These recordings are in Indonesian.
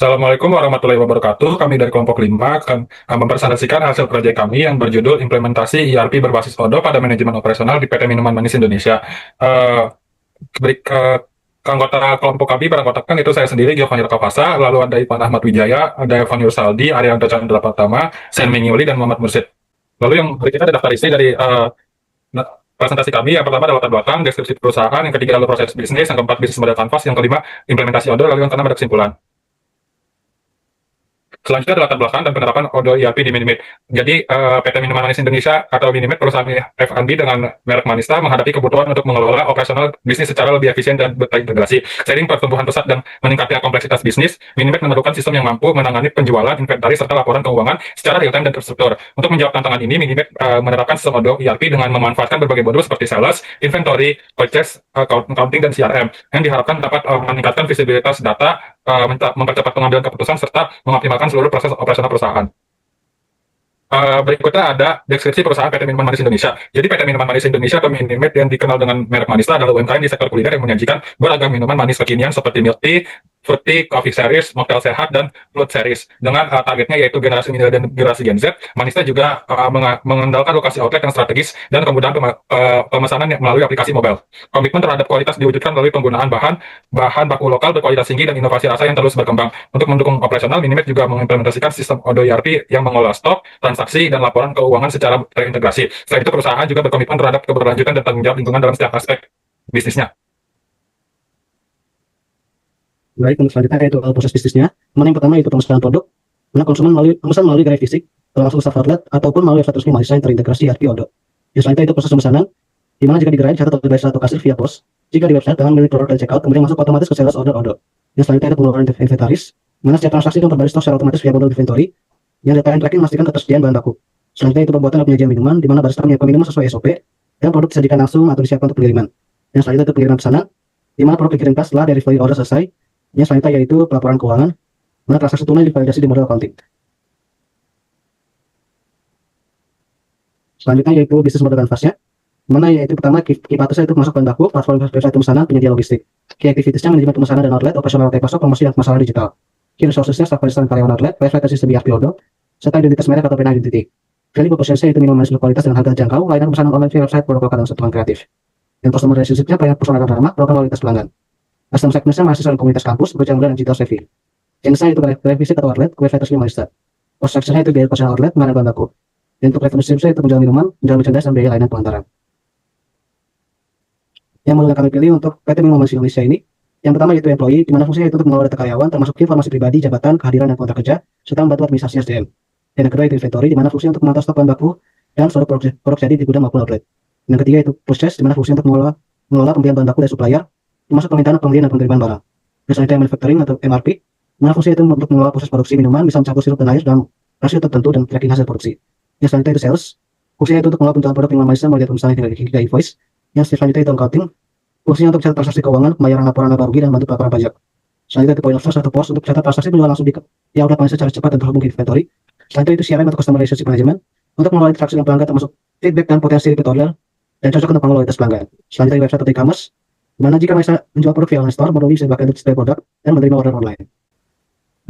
Assalamualaikum warahmatullahi wabarakatuh. Kami dari kelompok 5 akan mempresentasikan hasil proyek kami yang berjudul implementasi ERP berbasis Odoo pada manajemen operasional di PT Minuman Manis Indonesia. Eh Anggota kelompok kami beranggotakan itu saya sendiri, Giovanni Rekapasa, lalu ada Ipan Ahmad Wijaya, ada Evan Yursaldi, Arianto Chandra Pratama, Sen Mengioli, dan Muhammad Mursid. Lalu yang berikutnya ada daftar isi dari presentasi kami. Yang pertama adalah latar belakang, deskripsi perusahaan, yang ketiga adalah proses bisnis, yang keempat bisnis model kanvas, yang kelima implementasi Odoo, lalu yang keenam ada kesimpulan. Selanjutnya adalah latar belakang dan penerapan Odoo ERP di Minimate. Jadi PT Minuman Manis Indonesia atau Minimate, perusahaan F&B dengan merek Manista, menghadapi kebutuhan untuk mengelola operasional bisnis secara lebih efisien dan terintegrasi. Seiring pertumbuhan pesat dan meningkatnya kompleksitas bisnis, Minimate memerlukan sistem yang mampu menangani penjualan, inventaris, serta laporan keuangan secara real-time dan terstruktur. Untuk menjawab tantangan ini, Minimate menerapkan sistem Odoo ERP dengan memanfaatkan berbagai modul seperti sales, inventory, purchase, accounting, dan CRM yang diharapkan dapat meningkatkan visibilitas data, mempercepat pengambilan keputusan, serta mengoptimalkan seluruh proses operasional perusahaan. Berikutnya ada deskripsi perusahaan PT Minuman Manis Indonesia. Jadi PT Minuman Manis Indonesia atau Minimate yang dikenal dengan merek Manista adalah UMKM di sektor kuliner yang menyajikan beragam minuman manis kekinian seperti milk tea, fruit tea, coffee series, mocktail sehat, dan fruit series. Dengan targetnya yaitu generasi milenial dan generasi Gen Z, Manista juga mengandalkan lokasi outlet yang strategis dan kemudahan pemesanan melalui aplikasi mobile. Komitmen terhadap kualitas diwujudkan melalui penggunaan bahan baku lokal berkualitas tinggi dan inovasi rasa yang terus berkembang. Untuk mendukung operasional, Minimate juga mengimplementasikan sistem Odoo ERP yang mengolah stok, transaksi, dan laporan keuangan secara terintegrasi. Selain itu, perusahaan juga berkomitmen terhadap keberlanjutan dan tanggung jawab lingkungan dalam setiap aspek bisnisnya. Baik, untuk selanjutnya yaitu proses bisnisnya. Mana yang pertama yaitu pemesanan produk. Mana konsumen memesan melalui gerai fisik, termasuk staff outlet, ataupun melalui website resmi Manisa yang terintegrasi ERP Odoo. Yang selanjutnya itu proses pemesanan, di mana jika di gerai dicatat oleh advisor atau kasir via pos. Jika di website dengan memilih produk dan checkout, kemudian masuk otomatis ke sales order Odoo. Yang selanjutnya itu pengeluaran inventaris, mana setiap transaksi memperbarui stok secara otomatis via bundle inventory. Yang data tracking memastikan ketersediaan bahan baku. Selanjutnya itu pembuatan dan penyajian minuman, di mana barista menyiapkan minuman sesuai SOP, dan produk disajikan langsung atau disiapkan untuk pengiriman. Yang selanjutnya itu pengiriman pesanan, di mana produk dikirimkan setelah delivery order selesai. Yang selanjutnya yaitu pelaporan keuangan, mana transaksi tunai divalidasi di model accounting. Selanjutnya yaitu bisnis model kanvasnya, mana yaitu pertama key partnersnya itu masuk bahan baku, platform website pemesanan, penyedia logistik. Key activitiesnya manajemen pemesanan dan outlet, operasional rantai pasok, promosi dan pemasaran digital. Key resourcesnya staff dan karyawan outlet, website dan sistem ERP Odoo, serta identitas merek atau brand identity. Value proposition itu minuman manis berkualitas dan harga terjangkau, layanan pemesanan online via website, produk lokal dan sentuhan kreatif. Dan customer relationship-nya personal dan ramah, program loyalitas pelanggan. Custom segmentnya mahasiswa dan komunitas kampus, bekerja muda dan digital savvy. Jenisnya itu gerai fisik atau outlet, website resmi Manista. Cost structure-nya itu biaya operasional outlet, pengadaan bahan baku. Dan untuk revenue stream-nya itu penjualan minuman, penjualan merchandise, dan biaya layanan pengantaran. Yang modul yang kami pilih untuk PT Minuman Manis Indonesia ini, yang pertama yaitu employee, di mana fungsinya itu untuk mengelola data karyawan, termasuk informasi pribadi, jabatan, kehadiran, dan kontrak kerja, serta membantu administrasi SDM. Dan yang kedua itu inventory, di mana fungsinya untuk memantau stok bahan baku dan seluruh produk jadi di gudang maupun outlet. Dan yang ketiga itu purchase, di mana fungsinya untuk mengelola pembelian bahan baku dari supplier, termasuk permintaan, pembelian, dan pengiriman barang. Dan selanjutnya manufacturing atau MRP, di mana fungsinya itu untuk mengelola proses produksi minuman, bisa mencampur sirup dan air dalam rasio tertentu dan tracking hasil produksi. Yang selanjutnya itu sales, fungsinya itu untuk mengelola penjualan produk minuman manis mulai dari pemesanan hingga invoice. Yang selanjutnya itu accounting, fungsinya untuk mencatat transaksi keuangan, pembayaran laporan laba rugi, dan bantu pelaporan pajak. Selanjutnya itu point of source atau pos untuk mencatat transaksi penjualan langsung di outlet manis secara cepat dan terhubung ke inventory. Selanjutnya itu CRM atau customer relationship management untuk mengelola interaksi dengan pelanggan, termasuk feedback dan potensi repeat order dan cocok untuk loyalitas pelanggan. Selanjutnya website atau e-commerce, di mana jika Manisa menjual produk via online store, modul ini bisa dipakai untuk display produk dan menerima order online.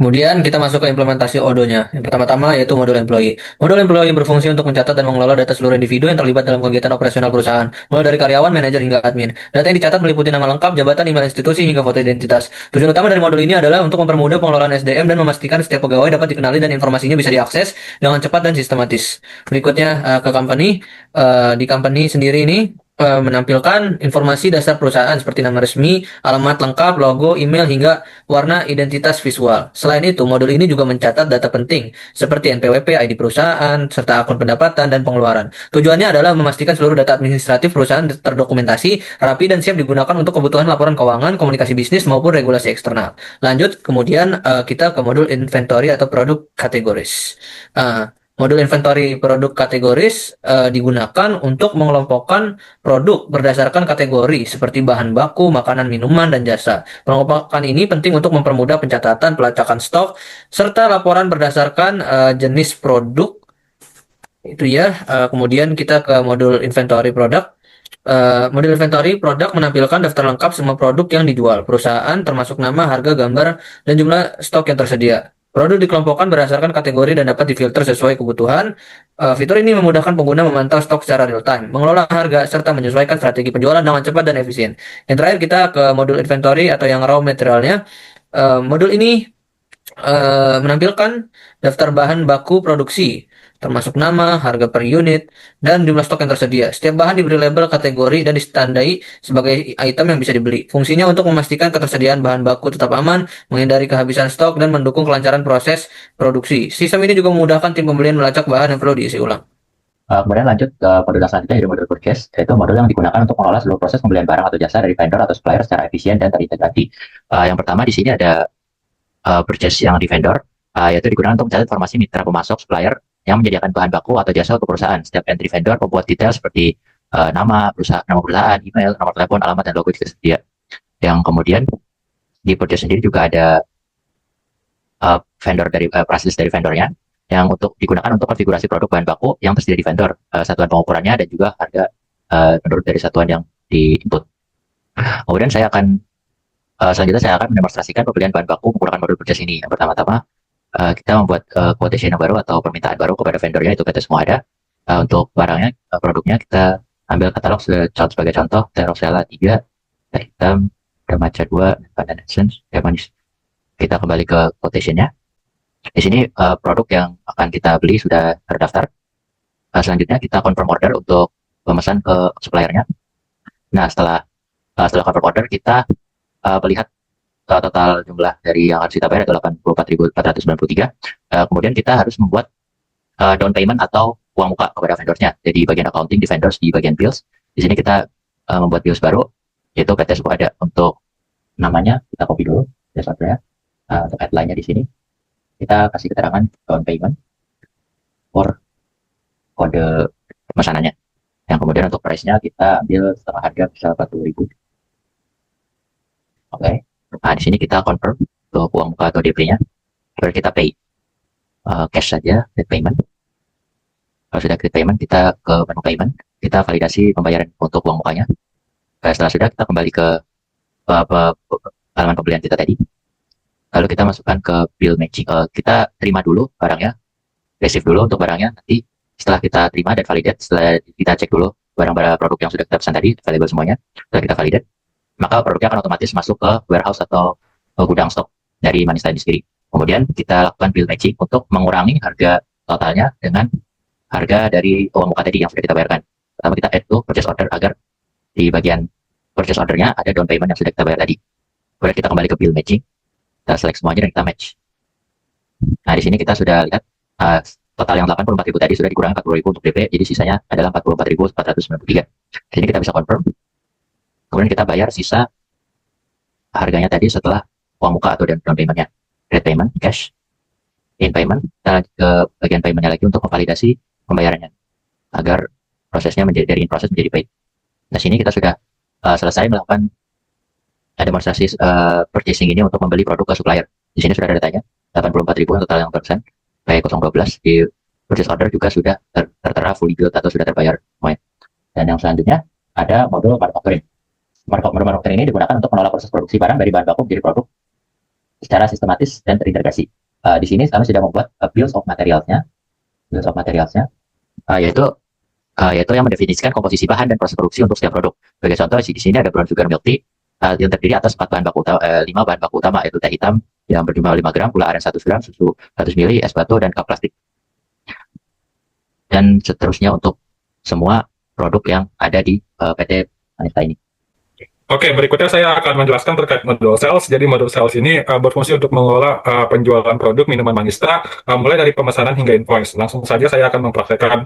Kemudian kita masuk ke implementasi Odoo-nya. Yang pertama-tama yaitu modul employee. Modul employee berfungsi untuk mencatat dan mengelola data seluruh individu yang terlibat dalam kegiatan operasional perusahaan, mulai dari karyawan, manajer, hingga admin. Data yang dicatat meliputi nama lengkap, jabatan, email institusi, hingga foto identitas. Tujuan utama dari modul ini adalah untuk mempermudah pengelolaan SDM dan memastikan setiap pegawai dapat dikenali dan informasinya bisa diakses dengan cepat dan sistematis. Berikutnya ke company. Di company sendiri ini menampilkan informasi dasar perusahaan seperti nama resmi, alamat lengkap, logo, email, hingga warna identitas visual. Selain itu, modul ini juga mencatat data penting seperti NPWP, ID perusahaan, serta akun pendapatan dan pengeluaran. Tujuannya adalah memastikan seluruh data administratif perusahaan terdokumentasi, rapi, dan siap digunakan untuk kebutuhan laporan keuangan, komunikasi bisnis, maupun regulasi eksternal. Lanjut, kemudian kita ke modul inventory atau produk kategoris. Modul inventory produk kategoris digunakan untuk mengelompokkan produk berdasarkan kategori seperti bahan baku, makanan, minuman, dan jasa. Pengelompokan ini penting untuk mempermudah pencatatan, pelacakan stok, serta laporan berdasarkan jenis produk. Itu ya. Kemudian kita ke modul inventory produk. Modul inventory produk menampilkan daftar lengkap semua produk yang dijual, perusahaan termasuk nama, harga, gambar, dan jumlah stok yang tersedia. Produk dikelompokkan berdasarkan kategori dan dapat difilter sesuai kebutuhan. Fitur ini memudahkan pengguna memantau stok secara real time, mengelola harga, serta menyesuaikan strategi penjualan dengan cepat dan efisien. Yang terakhir kita ke modul inventory atau yang raw materialnya. Modul ini menampilkan daftar bahan baku produksi, termasuk nama, harga per unit, dan jumlah stok yang tersedia. Setiap bahan diberi label kategori dan ditandai sebagai item yang bisa dibeli. Fungsinya untuk memastikan ketersediaan bahan baku tetap aman, menghindari kehabisan stok, dan mendukung kelancaran proses produksi. Sistem ini juga memudahkan tim pembelian melacak bahan yang perlu diisi ulang. Kemudian lanjut ke modul selanjutnya, yaitu modul purchase, yaitu modul yang digunakan untuk mengelola seluruh proses pembelian barang atau jasa dari vendor atau supplier secara efisien dan terintegrasi. Yang pertama di sini ada purchase yang di vendor, yaitu digunakan untuk mencatat informasi mitra pemasok supplier yang menyediakan bahan baku atau jasa untuk perusahaan. Setiap entry vendor membuat detail seperti nama perusahaan, email, nomor telepon, alamat, dan logo jika tersedia. Yang kemudian di purchase sendiri juga ada vendor dari price list dari vendornya, yang untuk digunakan untuk konfigurasi produk bahan baku yang tersedia di vendor, satuan pengukurannya, dan juga harga menurut dari satuan yang di input. Kemudian selanjutnya saya akan mendemonstrasikan pembelian bahan baku menggunakan modul purchase ini. Yang pertama-tama kita membuat quotation yang baru atau permintaan baru kepada vendornya, itu PT Semua Ada. Untuk barangnya, produknya kita ambil katalog sebagai contoh, Terosella 3, teh hitam, Remaja 2, dan Essence, teh manis. Kita kembali ke quotation-nya. Di sini produk yang akan kita beli sudah terdaftar. Selanjutnya kita confirm order untuk pemesan ke suppliernya. Nah, setelah confirm order, kita melihat total jumlah dari yang harus kita bayar adalah 84.493. Kemudian kita harus membuat down payment atau uang muka kepada vendornya. Jadi bagian accounting di vendors, di bagian bills. Di sini kita membuat bills baru, yaitu PT Semua Ada. Untuk namanya kita copy dulu, ya. Untuk headline-nya di sini kita kasih keterangan down payment for kode pemesanannya. Yang kemudian untuk price-nya kita ambil setengah harga, bisa 40.000. Oke. Nah, di sini kita confirm untuk uang muka atau DP-nya. Lalu kita pay cash saja, get payment. Kalau sudah get payment, kita ke menu payment, kita validasi pembayaran untuk uang mukanya. Setelah sudah, kita kembali ke halaman pembelian kita tadi. Lalu kita masukkan ke bill matching. Kita terima dulu barangnya, receive dulu untuk barangnya. Nanti setelah kita terima dan validate, setelah kita cek dulu barang-barang produk yang sudah kita pesan tadi, available semuanya, setelah kita validate, maka produknya akan otomatis masuk ke warehouse atau gudang stok dari Manista ini sendiri. Kemudian kita lakukan bill matching untuk mengurangi harga totalnya dengan harga dari uang muka tadi yang sudah kita bayarkan. Pertama kita add to purchase order agar di bagian purchase ordernya ada down payment yang sudah kita bayar tadi. Kemudian kita kembali ke bill matching. Kita select semuanya dan kita match. Nah, di sini kita sudah lihat total yang 84.000 tadi sudah dikurangi 40.000 untuk DP, jadi sisanya adalah 44.493. Di sini kita bisa confirm. Kemudian kita bayar sisa harganya tadi setelah uang muka atau down payment-nya. Red payment, cash, in payment, kita lanjut ke bagian payment-nya lagi untuk memvalidasi pembayarannya agar prosesnya dari in process menjadi paid. Nah, sini kita sudah selesai melakukan demonstrasi purchasing ini untuk membeli produk ke supplier. Di sini sudah ada datanya, 84.000 total yang persen, P012 di purchase order juga sudah tertera fully billed atau sudah terbayar semuanya. Dan yang selanjutnya ada modul manufacturing. Modul manufacturing ini digunakan untuk mengelola proses produksi barang dari bahan baku menjadi produk secara sistematis dan terintegrasi. Di sini kami sudah membuat bills of materials-nya, yaitu yang mendefinisikan komposisi bahan dan proses produksi untuk setiap produk. Sebagai contoh, di sini ada brown sugar milk tea yang terdiri atas 5 bahan baku utama, yaitu teh hitam yang berjumlah 5 gram, gula aren 100 gram, susu 100 ml, es batu, dan cup plastik. Dan seterusnya untuk semua produk yang ada di PT Manista ini. Oke, berikutnya saya akan menjelaskan terkait modul sales. Jadi modul sales ini berfungsi untuk mengelola penjualan produk minuman Manista, mulai dari pemesanan hingga invoice. Langsung saja saya akan mempraktekkan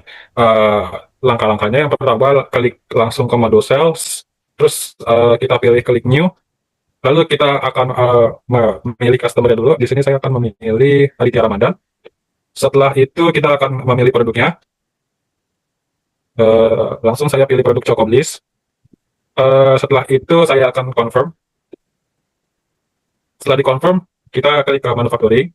langkah-langkahnya. Yang pertama, klik langsung ke modul sales, terus kita pilih klik new, lalu kita akan memilih customer dulu. Di sini saya akan memilih Aditya Ramadan. Setelah itu kita akan memilih produknya. Langsung saya pilih produk Chocobliss. Setelah itu saya akan confirm. Setelah di-confirm, kita klik ke manufacturing.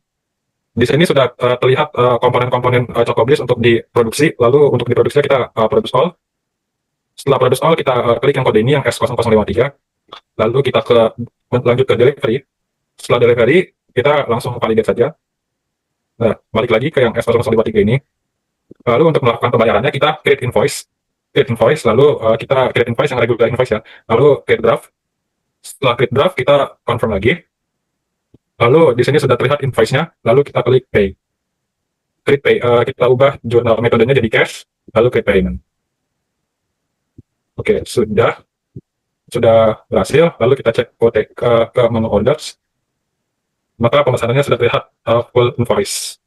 Di sini sudah terlihat komponen-komponen Chocobliss untuk diproduksi. Lalu untuk diproduksi kita produce all. Setelah produce all, kita klik yang kode ini, yang S0053. Lalu kita lanjut ke delivery. Setelah delivery, kita langsung validate saja. Nah, balik lagi ke yang S0053 ini. Lalu untuk melakukan pembayarannya, kita create invoice. Lalu kita create invoice yang regular invoice ya. Lalu create draft. Setelah create draft, kita confirm lagi. Lalu di sini sudah terlihat invoice-nya. Lalu kita klik pay. Create pay. Kita ubah jurnal metodenya jadi cash. Lalu create payment. Oke, sudah berhasil. Lalu kita cek ke menu orders. Maka pemesanannya sudah terlihat full invoice.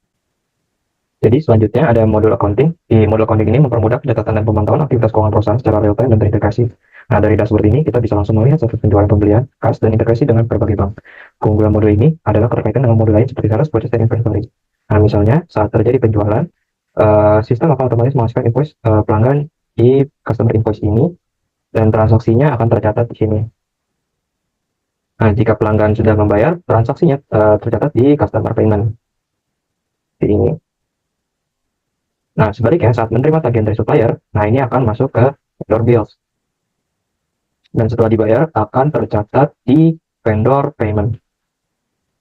Jadi selanjutnya ada modul accounting. Di modul accounting ini mempermudah pencatatan dan pemantauan aktivitas keuangan perusahaan secara real time dan terintegrasi. Nah, dari dashboard ini kita bisa langsung melihat status penjualan pembelian, kas, dan integrasi dengan berbagai bank. Keunggulan modul ini adalah keterkaitan dengan modul lain seperti sales, purchase, dan inventory. Nah, misalnya saat terjadi penjualan, sistem akan otomatis menghasilkan invoice pelanggan di customer invoice ini, dan transaksinya akan tercatat di sini. Nah, jika pelanggan sudah membayar, transaksinya tercatat di customer payment di ini. Nah, sebaliknya saat menerima tagihan dari supplier, nah ini akan masuk ke vendor bills. Dan setelah dibayar, akan tercatat di vendor payment.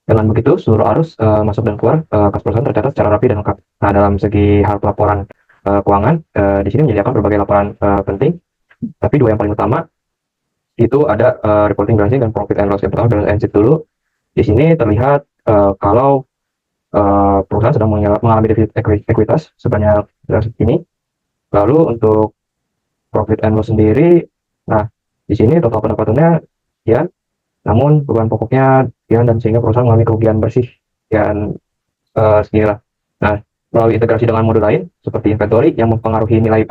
Dengan begitu, seluruh arus masuk dan keluar kas perusahaan tercatat secara rapi dan lengkap. Nah, dalam segi hal pelaporan keuangan, di sini menyediakan berbagai laporan penting, tapi dua yang paling utama itu ada reporting balance sheet dan profit and loss. Yang pertama balance sheet dulu. Di sini terlihat kalau perusahaan sedang mengalami defisit ekuitas sebanyak ini. Lalu untuk profit and loss sendiri, nah di sini total pendapatannya sekian, namun beban pokoknya sekian, dan sehingga perusahaan mengalami kerugian bersih dan seginilah. Nah, melalui integrasi dengan modul lain seperti inventory yang mempengaruhi nilai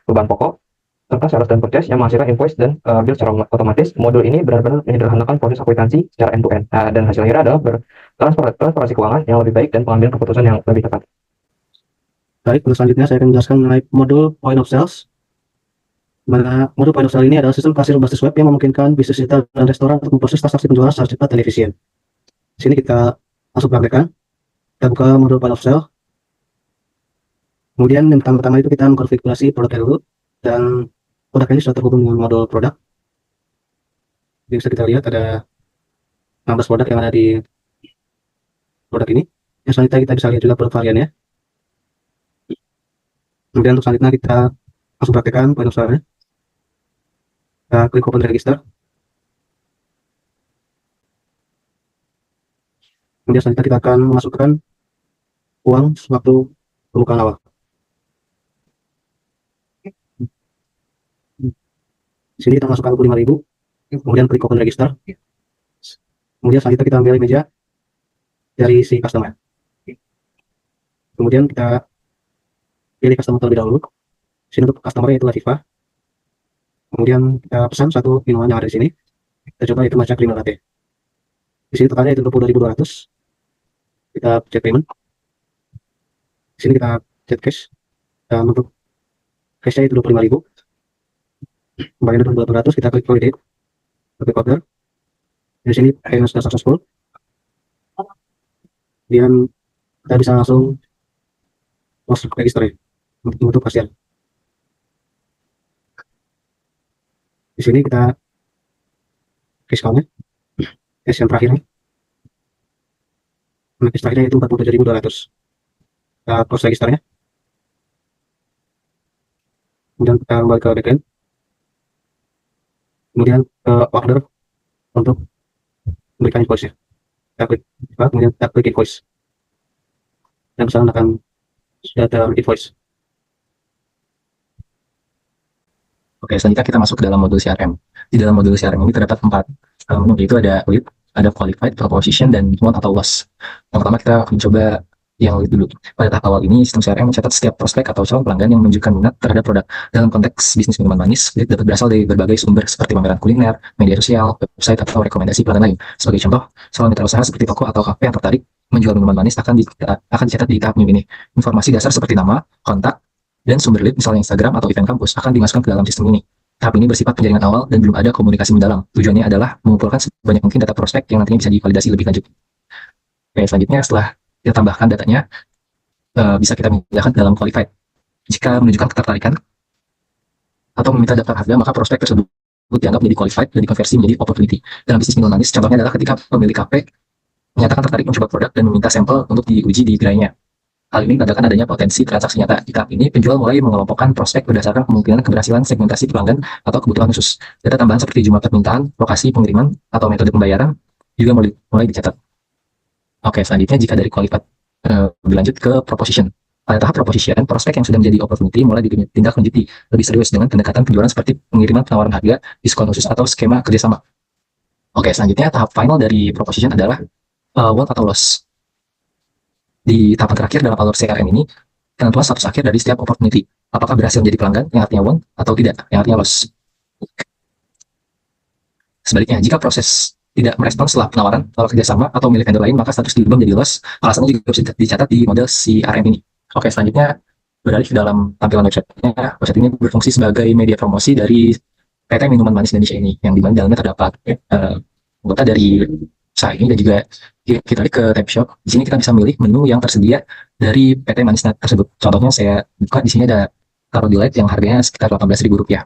beban pokok, serta sales dan purchase yang menghasilkan invoice dan bill secara otomatis, modul ini benar-benar menyederhanakan proses akuntansi secara end-to-end. Dan hasil akhirnya adalah transparansi keuangan yang lebih baik dan pengambilan keputusan yang lebih tepat. Baik, untuk selanjutnya saya akan menjelaskan mengenai modul point of sales. Mana modul point of sale ini adalah sistem kasir berbasis web yang memungkinkan bisnis retail dan restoran untuk memproses transaksi penjualan secara cepat dan efisien. Di sini kita langsung praktekkan. Kita buka modul point of sale. Kemudian yang pertama-tama itu kita mengkonfigurasi produknya dulu, dan produk ini sudah terhubung dengan modul produk. Jadi bisa kita lihat ada 16 produk yang ada di produk ini. Yang selanjutnya kita bisa lihat juga produk variannya. Kemudian untuk selanjutnya kita langsung praktekkan point of sale-nya. Kita klik open register. Kemudian selanjutnya kita akan memasukkan uang sewaktu pembukaan awal. Di sini kita masukkan 25.000, kemudian klik open register. Kemudian selanjutnya kita ambil meja dari si customer. Kemudian kita pilih customer terlebih dahulu. Di sini untuk customer yaitu Latifah. Kemudian kita pesan satu minuman yang ada di sini. Kita coba itu matcha cream latte. Di sini totalnya itu 22.200. Kita cek payment. Di sini kita cek cash. Dan untuk cashnya itu 25.000. Kembali 22.200, kita klik validate. Klik order. Di sini payment sudah successful. Kemudian kita bisa langsung close register untuk pasien. Di sini kita cash count-nya, cash yang terakhirnya. Nah, cash terakhirnya itu 47.200. Kita close registernya. Kemudian kita kembali ke backend. Kemudian ke order untuk memberikan invoice-nya. Kita klik, kemudian kita klik invoice. Dan pesanan akan sudah ter-invoice. Oke, selanjutnya kita masuk ke dalam modul CRM. Di dalam modul CRM ini terdapat 4 menu, yaitu ada lead, ada qualified, proposition, dan won atau loss. Yang pertama kita mencoba yang lead dulu. Pada tahap awal ini, sistem CRM mencatat setiap prospek atau calon pelanggan yang menunjukkan minat terhadap produk. Dalam konteks bisnis minuman manis, lead dapat berasal dari berbagai sumber seperti pameran kuliner, media sosial, website, atau rekomendasi pelanggan lain. Sebagai contoh, calon mitra usaha seperti toko atau kafe yang tertarik menjual minuman manis akan dicatat di tahap menu ini. Informasi dasar seperti nama, kontak, dan sumber lead misalnya Instagram atau event kampus akan dimasukkan ke dalam sistem ini. Tahap ini bersifat penjaringan awal dan belum ada komunikasi mendalam. Tujuannya adalah mengumpulkan sebanyak mungkin data prospek yang nantinya bisa divalidasi lebih lanjut. Oke, selanjutnya setelah kita tambahkan datanya, bisa kita pindahkan ke dalam qualified. Jika menunjukkan ketertarikan, atau meminta daftar harga, maka prospek tersebut dianggap menjadi qualified dan dikonversi menjadi opportunity. Dalam bisnis minuman manis, contohnya adalah ketika pemilik kafe menyatakan tertarik mencoba produk dan meminta sampel untuk diuji di gerainya. Hal ini menandakan adanya potensi transaksi nyata. Di tahap ini, penjual mulai mengelompokkan prospek berdasarkan kemungkinan keberhasilan segmentasi pelanggan atau kebutuhan khusus. Data tambahan seperti jumlah permintaan, lokasi pengiriman, atau metode pembayaran juga mulai dicatat. Oke, selanjutnya jika dari qualified berlanjut ke proposition. Pada tahap proposition, prospek yang sudah menjadi opportunity mulai ditindaklanjuti lebih serius dengan pendekatan penjualan seperti pengiriman penawaran harga, diskon khusus, atau skema kerjasama. Oke, selanjutnya tahap final dari proposition adalah won atau loss. Di tahapan terakhir dalam alur CRM ini, penentuan status akhir dari setiap opportunity. Apakah berhasil menjadi pelanggan, yang artinya won, atau tidak, yang artinya loss. Sebaliknya, jika proses tidak merespons setelah penawaran, lalu kerjasama, atau milih vendor lain, maka status diubah menjadi loss. Alasannya juga bisa dicatat di model CRM ini. Oke, selanjutnya beralih ke dalam tampilan website-nya. Website ini berfungsi sebagai media promosi dari PT Minuman Manis Indonesia ini, yang dimana dalamnya terdapat anggota dari usaha ini, dan juga kita klik ke tab shop. Di sini kita bisa milih menu yang tersedia dari PT Manis tersebut. Contohnya saya buka, di sini ada Taro Delight yang harganya sekitar Rp18.000.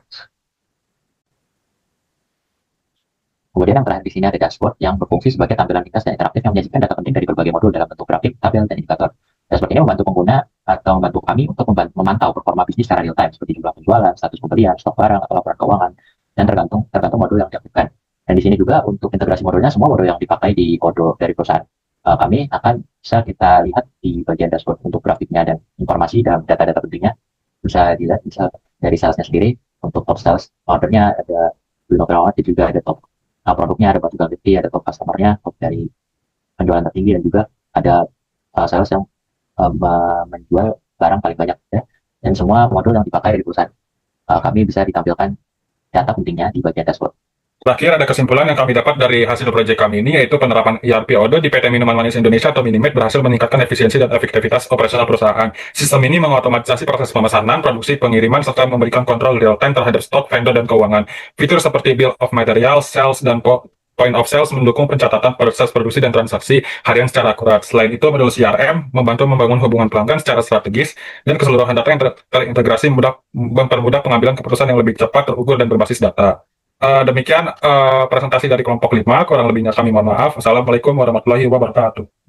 Kemudian yang terakhir di sini ada dashboard yang berfungsi sebagai tampilan ringkas dan interaktif yang menyajikan data penting dari berbagai modul dalam bentuk grafik, tabel, dan indikator. Dashboard ini membantu pengguna atau membantu kami untuk memantau performa bisnis secara real time seperti jumlah penjualan, status pembelian, stok barang, atau laporan keuangan, dan tergantung modul yang diaktifkan. Dan di sini juga untuk integrasi modulnya, semua modul yang dipakai di Odoo dari perusahaan kami akan bisa kita lihat di bagian dashboard. Untuk grafiknya dan informasi dalam data-data pentingnya bisa dilihat bisa dari salesnya sendiri. Untuk top sales ordernya ada Bruno Perawati, juga ada top produknya, ada Batu Galiti, ada top customernya, top dari penjualan tertinggi, dan juga ada sales yang menjual barang paling banyak ya. Dan semua modul yang dipakai dari perusahaan kami bisa ditampilkan data pentingnya di bagian dashboard. Terakhir, ada kesimpulan yang kami dapat dari hasil proyek kami ini, yaitu penerapan ERP Odoo di PT Minuman Manis Indonesia atau Minimed berhasil meningkatkan efisiensi dan efektivitas operasional perusahaan. Sistem ini mengotomatisasi proses pemesanan, produksi, pengiriman, serta memberikan kontrol real-time terhadap stok, vendor, dan keuangan. Fitur seperti Bill of Material, Sales, dan Point of Sales mendukung pencatatan proses produksi dan transaksi harian secara akurat. Selain itu, modul CRM membantu membangun hubungan pelanggan secara strategis, dan keseluruhan data yang terintegrasi mempermudah pengambilan keputusan yang lebih cepat, terukur, dan berbasis data. Demikian presentasi dari kelompok 5, kurang lebihnya kami mohon maaf. Wassalamualaikum warahmatullahi wabarakatuh.